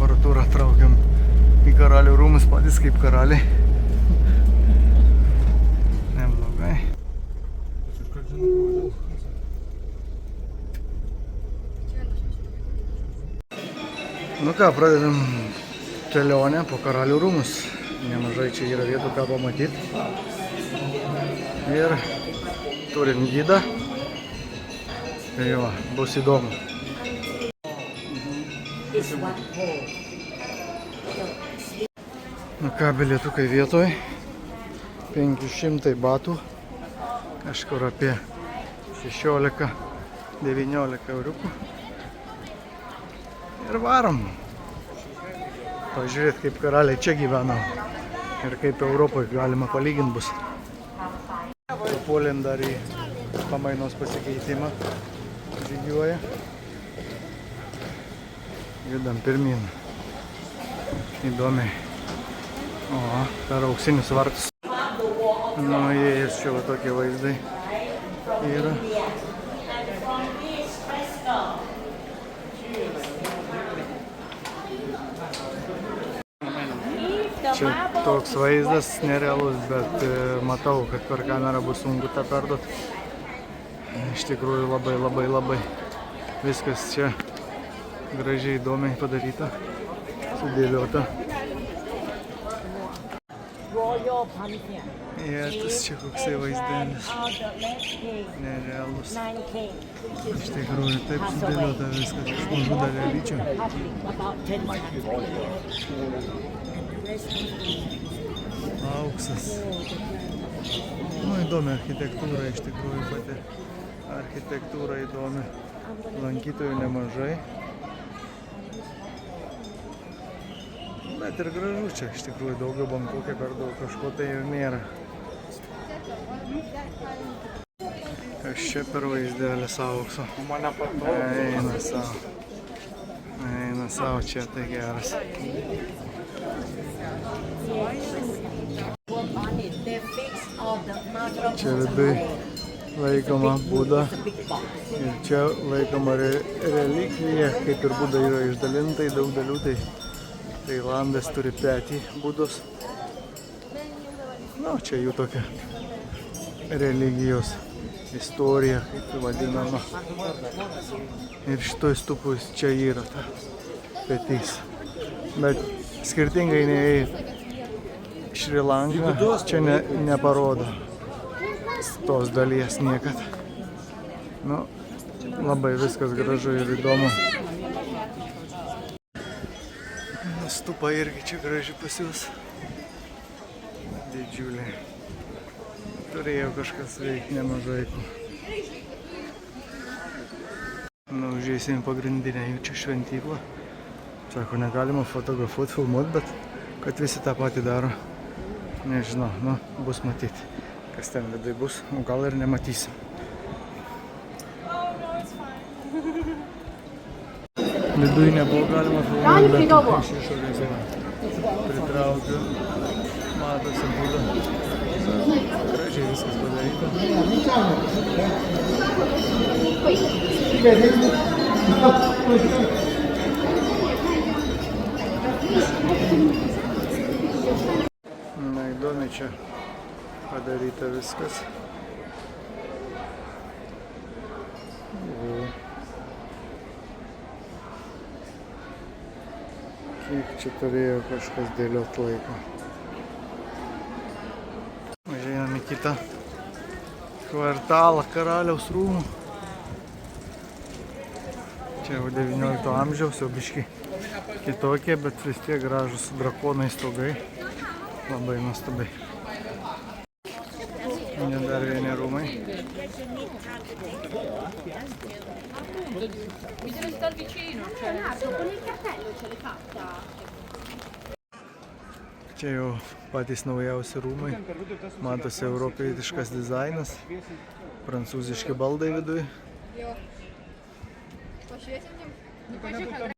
aparatūrą traukiam į karalių rūmus, patys kaip karaliai. Neblogai. Nu ką, pradedam kelionę po karalių rūmus. Nemažai čia yra vietų, ką pamatyti. Ir turim gidą. Tai jo, bus įdomu. Nu ką, bilietukai vietoj. 500 batų. Kažkur apie 16-19 euriukų. Ir varom. Pažiūrėt, kaip karaliai čia gyvena. Ir kaip Europoje galima palyginti bus. Papuolėm dar į pamainos pasikeitimą. Žygiuoja. Judam pirmin. Įdomiai. O, per auksinius vartus. Nu, įėjus čia va tokie vaizdai yra. Čia toks vaizdas nerealus, bet matau, kad per kamerą bus sunku tą perduot. Iš tikrųjų labai viskas čia gražiai įdomiai padaryta, sudėliota. Tas čia koksai vaizdelis. Nerealus. Iš tikrųjų taip sudėliota viskas iš mažų dalelyčių. Auksas. Nu, įdomi architektūra, iš tikrųjų pati architektūra įdomi. Lankytojų nemažai. Bet ir gražu čia, iš tikrųjų daugiau Bankokė per daug kažko tai jau nėra. Kas čia per vaizdelis aukso? Eina savo čia, tai geras. Čia viduj laikoma Buda ir čia laikoma relikvija, kaip ir Buda yra išdalinta į daug dalių, tai Tailandas turi petį Budos. Nu, čia jų tokia religijos istorija, kaip vadinama. Ir šitoj stupus čia yra ta petys. Bet skirtingai nei Šri Lanka, čia neparodo tos dalies niekad. Nu, labai viskas gražu ir įdomu. Stupa irgi čia graži pas jūs. Didžiulė. Turėjo kažkas veikti nemažai. Nu, užėsim pagrindinę jų čia šventyklą. Sako, negalima fotografuoti, filmuoti, bet kad visi tą patį daro. Nežinau, nu, bus matyti, kas ten vidai bus, o gal ir nematysim. Vidui nebuvo galima filmuoti, bet iš išorės pritraukiu. Matosi Buda. Gražiai viskas padaryta. Na, įdomi čia padaryta viskas. Kiek čia turėjo kažkas dėliot laiko. Važiuojam į kitą kvartalą Karaliaus rūmų. Čia jau 19 amžiaus, jau biški kitokie, bet vis tiek gražus drakonai stogai. Labai nuostabiai. Dar vieni rūmai. Čia jau patys naujausi rūmai. Matosi europietiškas dizainas. Prancūziški baldai viduj.